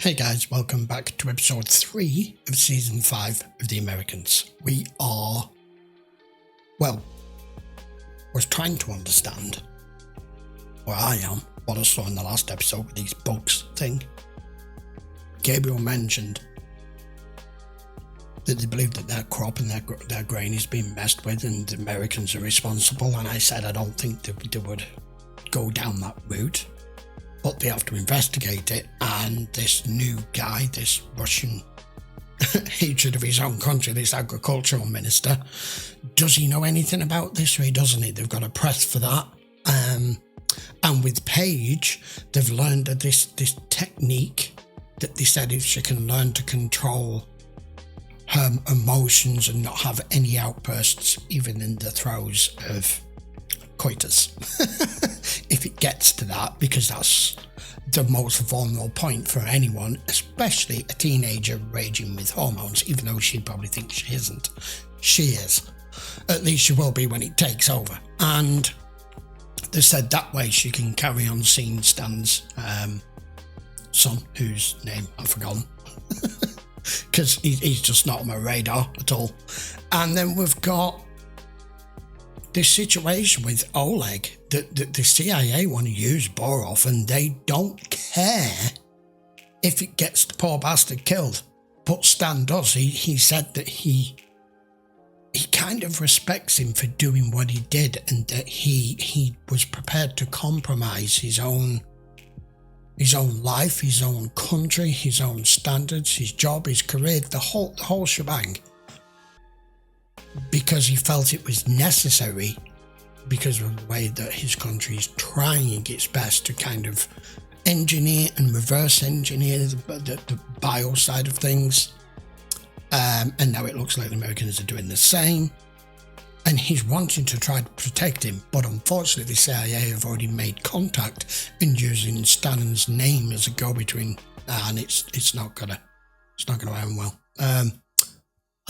Hey guys, welcome back to episode 3 of season 5 of The Americans. We are, was trying to understand, or I am, what I saw in the last episode with these bugs thing. Gabriel mentioned that they believe that their crop and their grain is being messed with and the Americans are responsible, and I said I don't think they would go down that route. But they have to investigate it, and this new guy, this Russian hatred of his own country, this agricultural minister, does he know anything about this or he doesn't? They've got a press for that. And with Paige, they've learned that this technique that they said if she can learn to control her emotions and not have any outbursts, even in the throes of coitus. If it gets to that, because that's the most vulnerable point for anyone, especially a teenager raging with hormones, even though she'd probably think she isn't. She is. At least she will be when it takes over. And they said that way she can carry on seeing Stan's son, whose name I've forgotten, because he's just not on my radar at all. And then we've got this situation with Oleg, that the CIA want to use Borov, and they don't care if it gets the poor bastard killed. But Stan does. He said that he kind of respects him for doing what he did, and that he was prepared to compromise his own life, his own country, his own standards, his job, his career, the whole shebang, because he felt it was necessary, because of the way that his country is trying its best to kind of engineer and reverse engineer the bio side of things. And now it looks like the Americans are doing the same. And he's wanting to try to protect him, but unfortunately the CIA have already made contact and using Stan's name as a go-between, and it's not gonna end well. I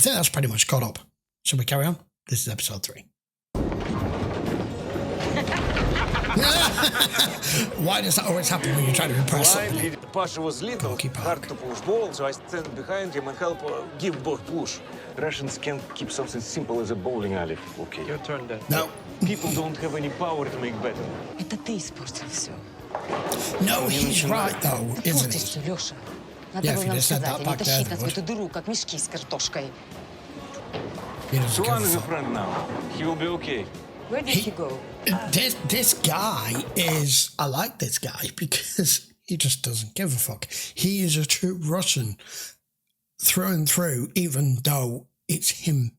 think that's pretty much caught up. Shall we carry on? This is episode 3. Why does that always happen when you're trying to impress somebody? Pasha was little, hard to push balls, so I stand behind him and help give both push. Russians can't keep something simple as a bowling alley. Okay. Your turn then. No. People don't have any power to make better. Это ты испортил все. No, he's right though, isn't he? Лёша. Надо Yeah, было if нам you'd said сказать, that а не back then, тащить нас в would. эту дыру, как мешки с картошкой. He doesn't give Swan a is a fuck. friend now. He will be okay. Where did he go? This guy is, I like this guy because he just doesn't give a fuck. He is a true Russian through and through, even though it's him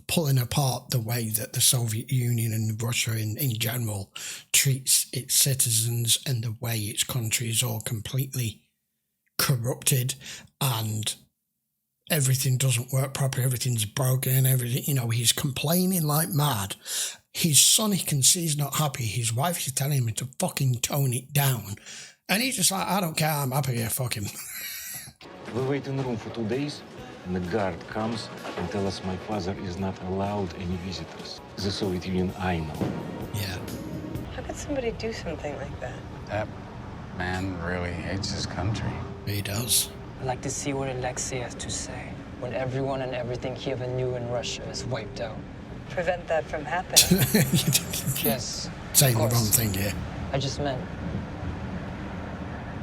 pulling apart the way that the Soviet Union and Russia in general treats its citizens, and the way its country is all completely corrupted and everything doesn't work properly, everything's broken, everything, he's complaining like mad. His son, he can see he's not happy. His wife is telling him to fucking tone it down. And he's just like, I don't care, I'm happy here, fuck him. We wait in the room for 2 days, and the guard comes and tells us my father is not allowed any visitors. The Soviet Union, I know. Yeah. How could somebody do something like that? That man really hates his country. He does. I'd like to see what Alexei has to say when everyone and everything he ever knew in Russia is wiped out. Prevent that from happening. Yes. Saying the of wrong course. thing here. I just meant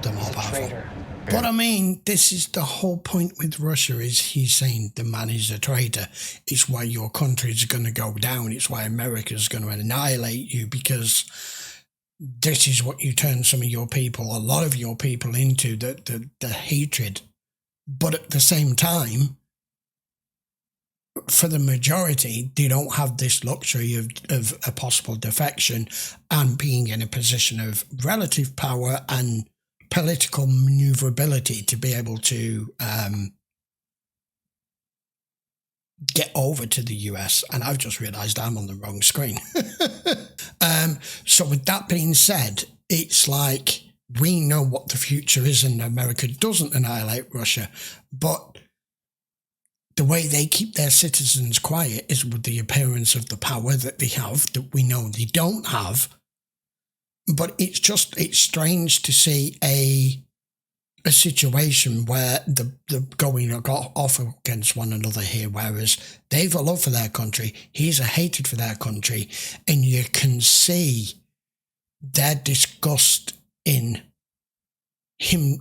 The more he's a powerful. traitor. But I mean, this is the whole point with Russia, is he's saying the man is a traitor. It's why your country is going to go down. It's why America is going to annihilate you, because this is what you turn some of your people, a lot of your people, into, the hatred. But at the same time, for the majority, they don't have this luxury of a possible defection and being in a position of relative power and political maneuverability to be able to get over to the US. And I've just realised I'm on the wrong screen. So with that being said, it's like we know what the future is, and America doesn't annihilate Russia, but the way they keep their citizens quiet is with the appearance of the power that they have, that we know they don't have. But it's strange to see a situation where they're going off against one another here, whereas they've a love for their country, he's a hatred for their country, and you can see their disgust in him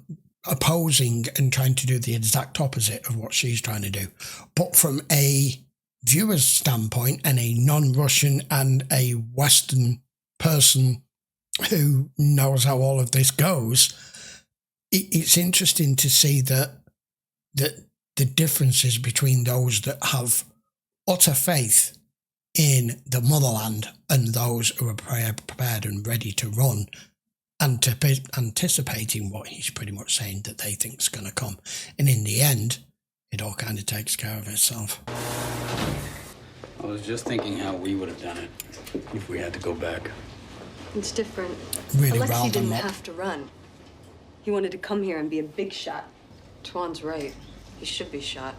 opposing and trying to do the exact opposite of what she's trying to do. But from a viewer's standpoint and a non-Russian and a Western person who knows how all of this goes, it's interesting to see that the differences between those that have utter faith in the motherland and those who are prepared and ready to run, anticipating what he's pretty much saying that they think is going to come. And in the end, it all kind of takes care of itself. I was just thinking how we would have done it if we had to go back. It's different. Really Alexei riled didn't him up. have to run. He wanted to come here and be a big shot. Tuan's right. He should be shot.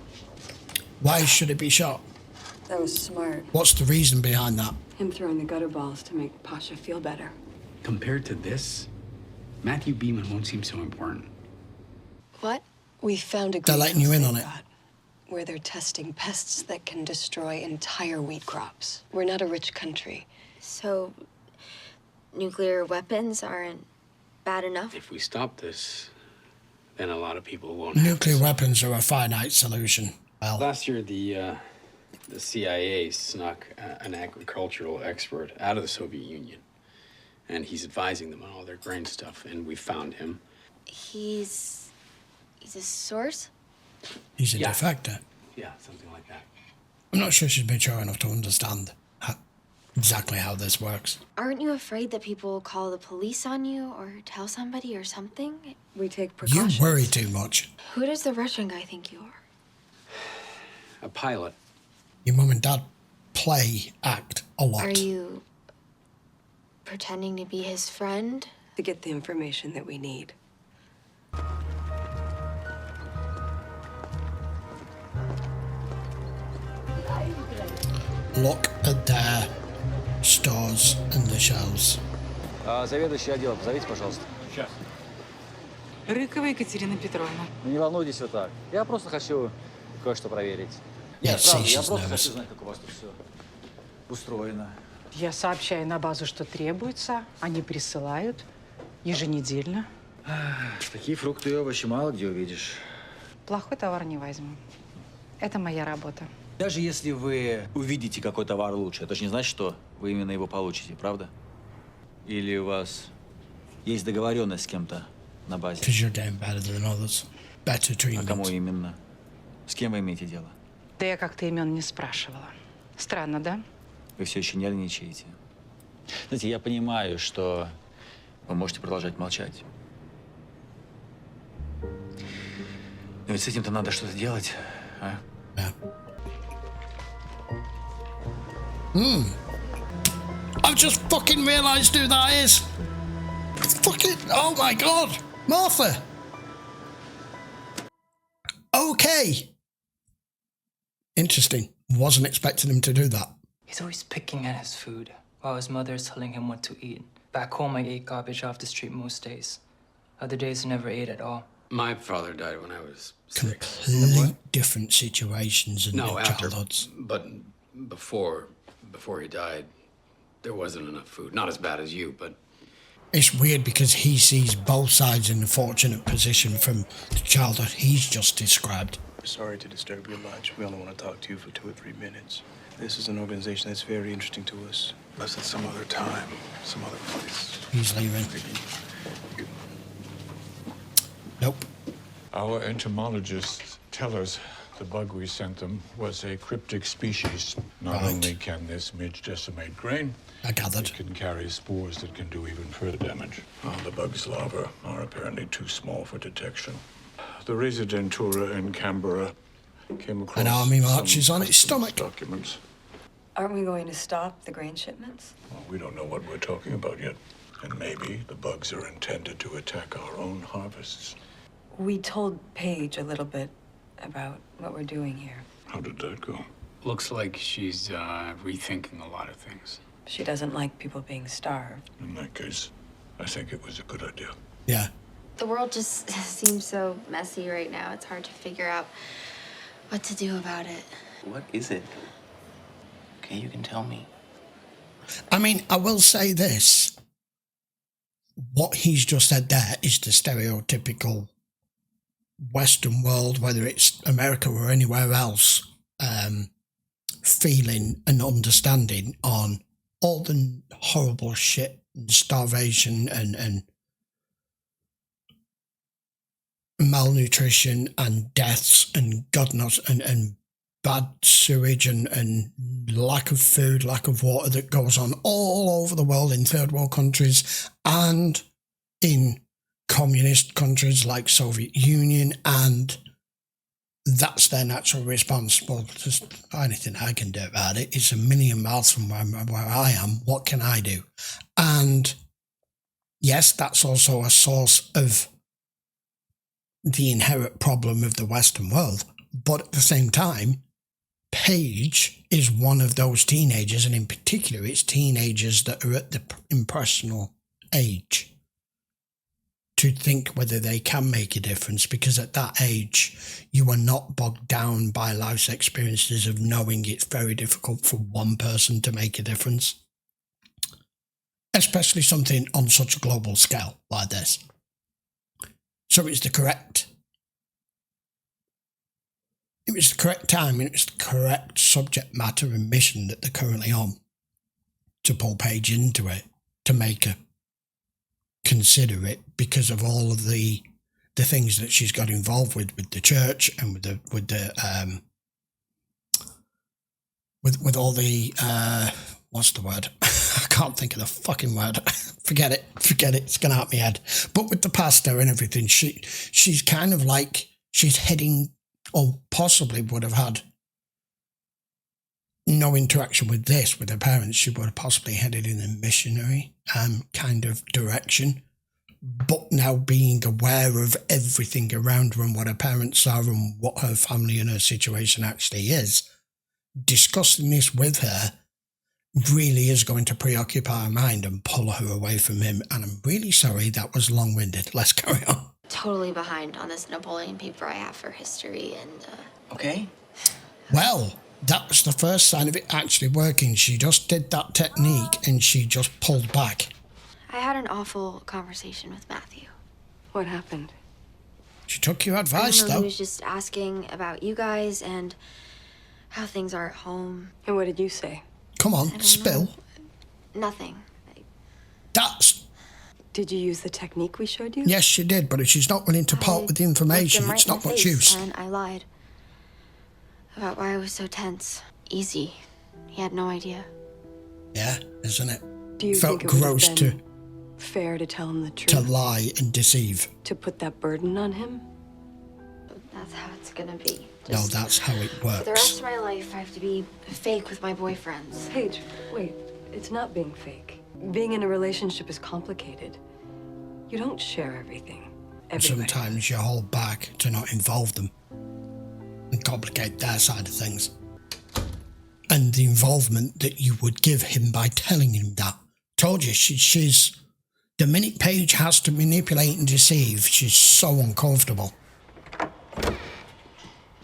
Why should it be shot? That was smart. What's the reason behind that? Him throwing the gutter balls to make Pasha feel better. Compared to this, Matthew Beeman won't seem so important. What? We found a They're letting you in on it. where they're testing pests that can destroy entire wheat crops. We're not a rich country. So, nuclear weapons aren't bad enough? If we stop this, then a lot of people won't. Nuclear weapons are a finite solution. Well, Last year, the CIA snuck an agricultural expert out of the Soviet Union, and he's advising them on all their grain stuff. And we found him. He's a source? he's a Yeah. defector. Yeah, something like that. I'm not sure she's mature enough to understand exactly how this works. Aren't you afraid that people will call the police on you or tell somebody or something? We take You precautions. worry too much. Who does the Russian guy think you are? A pilot. Your mum and dad act a lot. Are you pretending to be his friend? To get the information that we need. Look at their stores and the shelves. Заведующий отделом, позовите, пожалуйста. Сейчас. Рыкова Екатерина Петровна. Не волнуйтесь вот так. Я просто хочу кое-что проверить. Yeah, Нет, правда, she's я просто nervous. хочу знать, как у вас тут все устроено. Я сообщаю на базу, что требуется. Они присылают еженедельно. Такие фрукты и овощи мало где увидишь. Плохой товар не возьму. Это моя работа. Даже если вы увидите какой товар лучше, это же не значит, что вы именно его получите, правда? Или у вас есть договоренность с кем-то на базе? Because you're getting better than others. Better А treatment. кому именно? С кем вы имеете дело? Да я как-то имен не спрашивала. Странно, да? Вы все еще нервничаете. Знаете, я понимаю, что вы можете продолжать молчать. Но ведь с этим-то надо что-то делать, а? Yeah. I've just fucking realised who that is. Fucking, oh my god, Martha. Okay. Interesting. Wasn't expecting him to do that. He's always picking at his food while his mother is telling him what to eat. Back home, I ate garbage off the street most days. Other days, I never ate at all. My father died when I was 6. Complete different situations and No, after, childhoods. but before he died, there wasn't enough food. Not as bad as you, but It's weird because he sees both sides in the fortunate position from the childhood he's just described. Sorry to disturb your lunch. We only want to talk to you for 2 or 3 minutes. This is an organization that's very interesting to us. Us at some other time, some other place. He's leaving. Nope. Our entomologists tell us the bug we sent them was a cryptic species. Not Right. only can this midge decimate grain, I gathered. it can carry spores that can do even further damage. The bug's larvae are apparently too small for detection. The Residentura in Canberra came across An army some marches on its customs stomach. documents. Aren't we going to stop the grain shipments? Well, we don't know what we're talking about yet. And maybe the bugs are intended to attack our own harvests. We told Paige a little bit about what we're doing here. How did that go? looks like she's rethinking a lot of things. She doesn't like people being starved. In that case, I think it was a good idea. Yeah. The world just seems so messy right now. It's hard to figure out what to do about it. What is it? Okay, you can tell me. I mean, I will say this. What he's just said there is the stereotypical Western world, whether it's America or anywhere else, feeling and understanding on all the horrible shit and starvation and malnutrition and deaths and God knows and bad sewage and lack of food, lack of water that goes on all over the world in third world countries and in communist countries like Soviet Union, and that's their natural response. Well, there's anything I can do about it. It's a million miles from where I am. What can I do? And yes, that's also a source of the inherent problem of the Western world. But at the same time, Paige is one of those teenagers, and in particular, it's teenagers that are at the impressionable age to think whether they can make a difference, because at that age, you are not bogged down by life's experiences of knowing it's very difficult for one person to make a difference, especially something on such a global scale like this. So it's the correct time, and it's the correct subject matter and mission that they're currently on to pull Paige into it, to make her consider it, because of all of the things that she's got involved with the church and with all the what's the word? I can't think of the fucking word. Forget it. It's gone out my head. But with the pastor and everything, she's kind of like she's heading, or possibly would have had no interaction with this, with her parents. She would have possibly headed in a missionary kind of direction. But now being aware of everything around her and what her parents are and what her family and her situation actually is, discussing this with her really is going to preoccupy her mind and pull her away from him. And I'm really sorry that was long-winded. Let's carry on. Totally behind on this Napoleon paper I have for history and... Okay. Well, that was the first sign of it actually working. She just did that technique and she just pulled back. I had an awful conversation with Matthew. What happened? She took your advice, though. He was just asking about you guys and how things are at home. And what did you say? Come on, spill. Nothing. That's... Did you use the technique we showed you? Yes, she did, but if she's not willing to part with the information, it's not much use. And I lied about why I was so tense. Easy. He had no idea. Yeah, isn't it? Do you Felt think it gross would have been fair to tell him the truth? to lie and deceive. To put that burden on him? That's how it's gonna be. No, that's how it works. For the rest of my life, I have to be fake with my boyfriends. Paige, wait. It's not being fake. Being in a relationship is complicated. You don't share everything. Everybody. Sometimes you hold back to not involve them and complicate their side of things. And the involvement that you would give him by telling him that. Told you, she's... The minute Paige has to manipulate and deceive, she's so uncomfortable.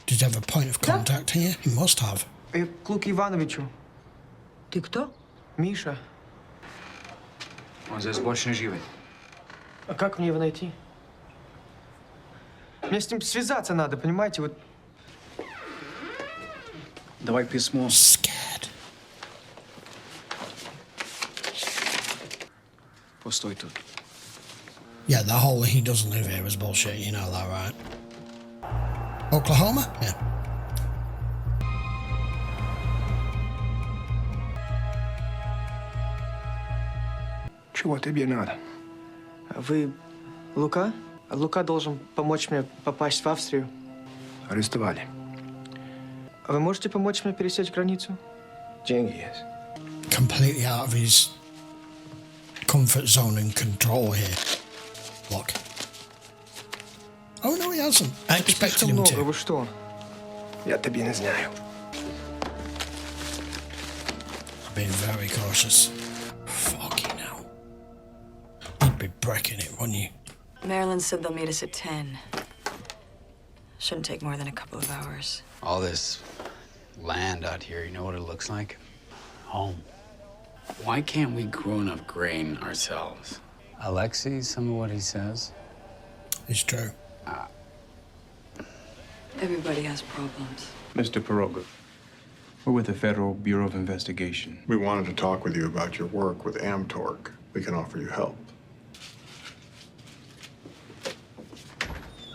Does he have a point of contact here? He must have. К Луке Ивановичу. Ты кто? Миша. Он здесь больше не живет. А как мне его найти? Мне с ним связаться надо, понимаете? Вот. Давай письмо. Scared. Постой тут. Yeah, the whole he doesn't live here is bullshit, you know that, right? Oklahoma? Yeah. Чего тебе надо? Вы Лука? Лука должен помочь мне попасть в Австрию. Арестовали. А вы можете помочь мне пересечь границу? Деньги есть. Completely out of his comfort zone and control here. Look. Oh, no, he hasn't. I expected him to. Вы что? Я тебе не знаю. I've been very cautious. Fucking hell. You'd be breaking it, wouldn't you? Marilyn said they'll meet us at 10. Shouldn't take more than a couple of hours. All this land out here, you know what it looks like? Home. Why can't we grow enough grain ourselves? Alexei, some of what he says. It's true. Everybody has problems. Mr. Piroga, we're with the Federal Bureau of Investigation. We wanted to talk with you about your work with Amtorg. We can offer you help.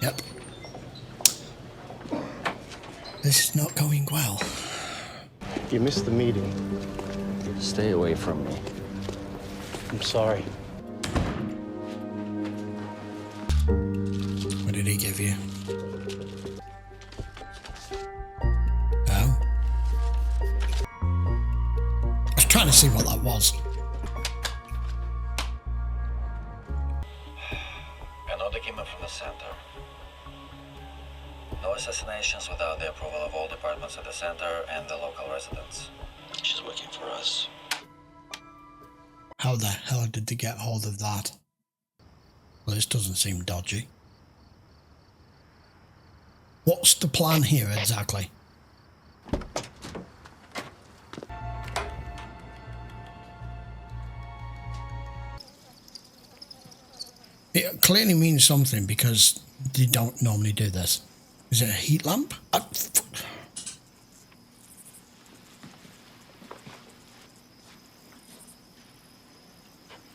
Yep. This is not going well. You missed the meeting. Stay away from me. I'm sorry. What did he give you? Oh. I was trying to see what that was. Another email from the center. No assassinations without the approval of all departments at the center and the local residents. She's working for us. How the hell did they get hold of that? Well, this doesn't seem dodgy. What's the plan here exactly? It clearly means something because they don't normally do this. Is it a heat lamp?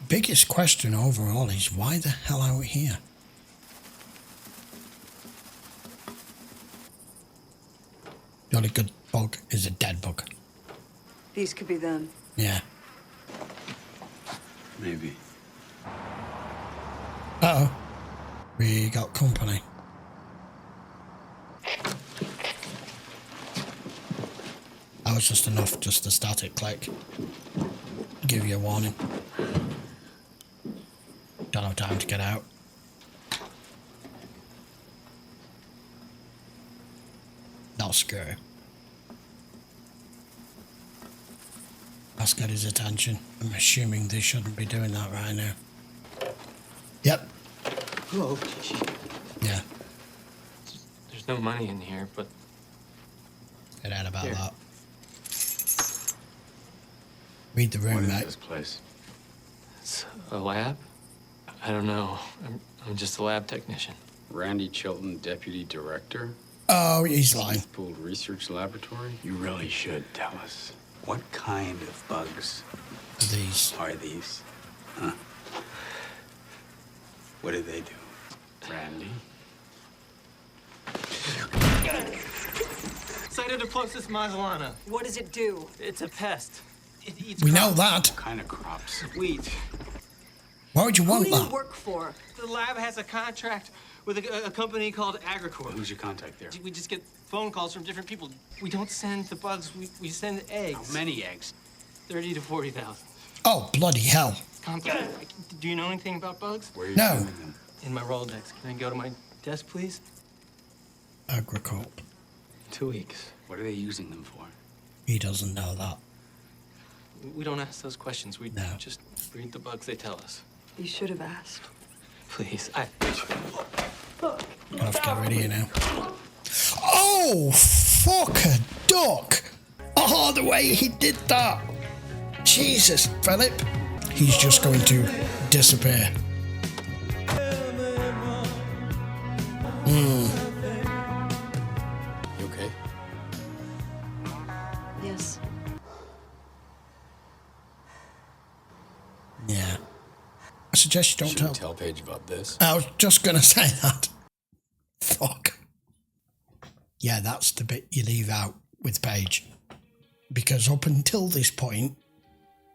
Biggest question overall is why the hell are we here? The only good bug is a dead bug. These could be them. Yeah. Maybe. Uh-oh. We got company. That was just enough, just a static click. Give you a warning. Don't have time to get out. Not scary. Let's get his attention. I'm assuming they shouldn't be doing that right now. Yep. Hello. Yeah. There's no money in here, but... Get out about Here. that. Read the room, What is mate. this place? It's a lab? I don't know. I'm just a lab technician. Randy Chilton, deputy director? Oh, he's lying. Pooled research laboratory? You really should tell us. What kind of bugs These. are these? Huh? What do they do? Randy? Cytodiplopsis mazzellana. What does it do? It's a pest. It eats We crops. know that. What kind of crops? Wheat. Why would you Who want do you that? work for? The lab has a contract with a company called Agricorp. Who's your contact there? We just get phone calls from different people. We don't send the bugs, we send eggs. How many eggs? 30 to 40,000. Oh, bloody hell. Complicated. Do you know anything about bugs? Where are you No. sending them? In my Rolodex. Can I go to my desk, please? Agricorp. 2 weeks. What are they using them for? He doesn't know that. We don't ask those questions. We No. just read the bugs they tell us. You should have asked. Please, I'll have to get rid of you now. Oh, fuck a duck. Oh, the way he did that. Jesus, Philip. He's just going to disappear. You okay? Yes. Yeah. I suggest you don't Shouldn't tell. tell Paige about this. I was just going to say that. Fuck. Yeah, that's the bit you leave out with Paige. Because up until this point,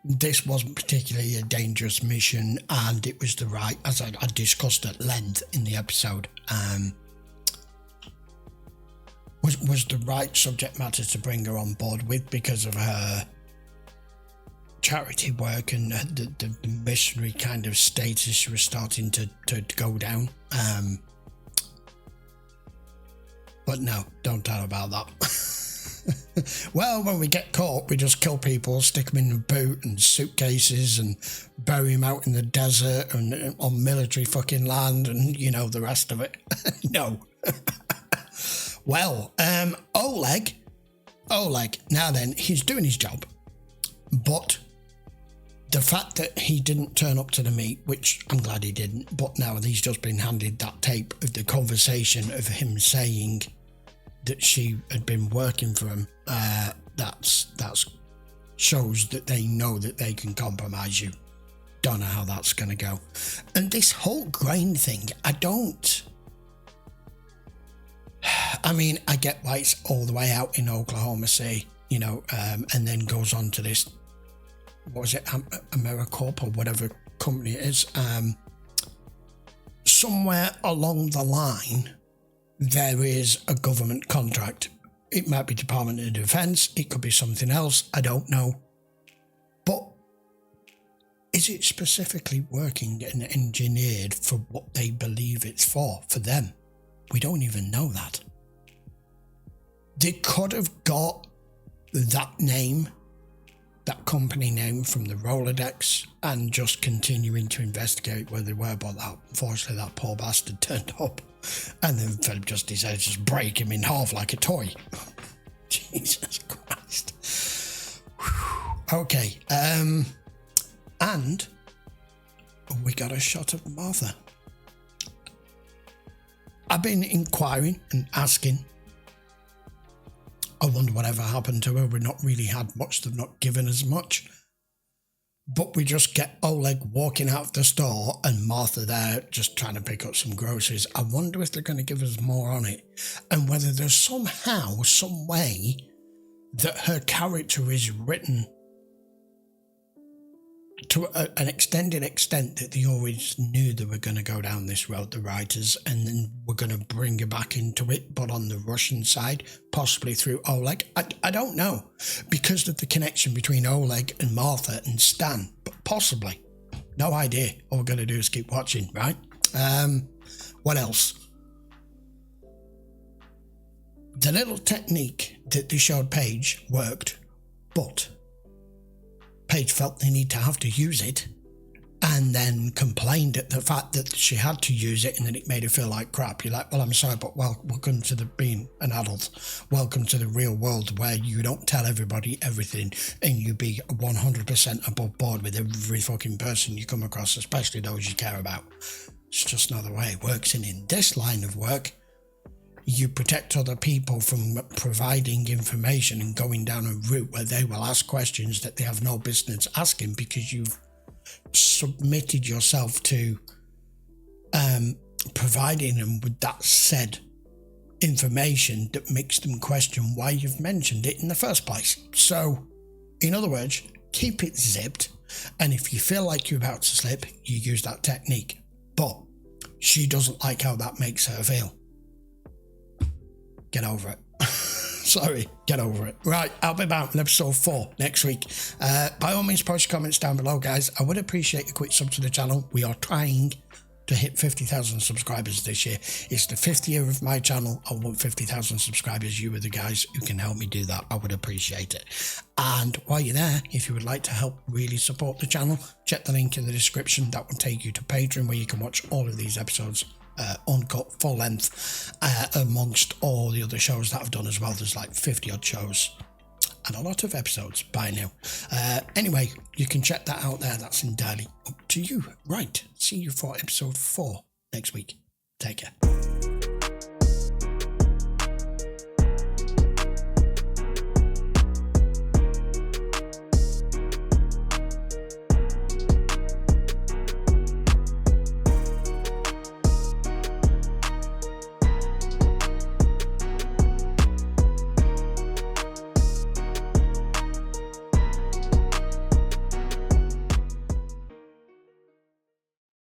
this wasn't particularly a dangerous mission, and it was the right, as I discussed at length in the episode, was the right subject matter to bring her on board with because of her charity work and the missionary kind of status she was starting to go down. But no, don't tell her about that. Well, when we get caught, we just kill people, stick them in a boot and suitcases and bury them out in the desert and on military fucking land and, you know, the rest of it. No. Well, Oleg, now then, he's doing his job, but the fact that he didn't turn up to the meet, which I'm glad he didn't, but now he's just been handed that tape of the conversation of him saying that she had been working for him, that's shows that they know that they can compromise you. Don't know how that's going to go. And this whole grain thing, I mean, I get why it's all the way out in Oklahoma City, you know, and then goes on to this, what was it, AmeriCorp or whatever company it is. Somewhere along the line, there is a government contract. It might be Department of Defense, it could be something else, I don't know. But is it specifically working and engineered for what they believe it's for them? We don't even know that. They could have got that name, that company name from the Rolodex and just continuing to investigate where they were, but unfortunately that poor bastard turned up and then Philip just decided to just break him in half like a toy. Jesus Christ. Whew. Okay, and we got a shot of Martha. I've been inquiring and asking. I wonder whatever happened to her. We've not really had much. They've not given us much. But we just get Oleg walking out of the store and Martha there just trying to pick up some groceries. I wonder if they're going to give us more on it. And whether there's somehow, some way that her character is written to an extended extent that they always knew they were going to go down this road, the writers, and then we're going to bring her back into it, but on the Russian side, possibly through Oleg. I don't know, because of the connection between Oleg and Martha and Stan, but possibly. No idea. All we're going to do is keep watching, right? What else? The little technique that they showed Paige worked, but Paige felt they need to have to use it and then complained at the fact that she had to use it and then it made her feel like crap. You're like, well, I'm sorry, but welcome to being an adult. Welcome to the real world where you don't tell everybody everything and you be 100% above board with every fucking person you come across, especially those you care about. It's just not the way it works. And in this line of work, you protect other people from providing information and going down a route where they will ask questions that they have no business asking because you've submitted yourself to providing them with that said information that makes them question why you've mentioned it in the first place. So, in other words, keep it zipped, and if you feel like you're about to slip, you use that technique. But she doesn't like how that makes her feel. Get over it. Sorry, get over it. Right, I'll be back with episode 4 next week. By all means, post your comments down below, guys. I would appreciate a quick sub to the channel. We are trying to hit 50,000 subscribers this year. It's the 5th year of my channel. I want 50,000 subscribers. You are the guys who can help me do that. I would appreciate it. And while you're there, if you would like to help really support the channel, check the link in the description. That will take you to Patreon, where you can watch all of these episodes uncut, full length, amongst all the other shows that I've done as well. There's like 50 odd shows and a lot of episodes by now. Anyway, you can check that out there. That's entirely up to you. Right, see you for episode 4 next week. Take care.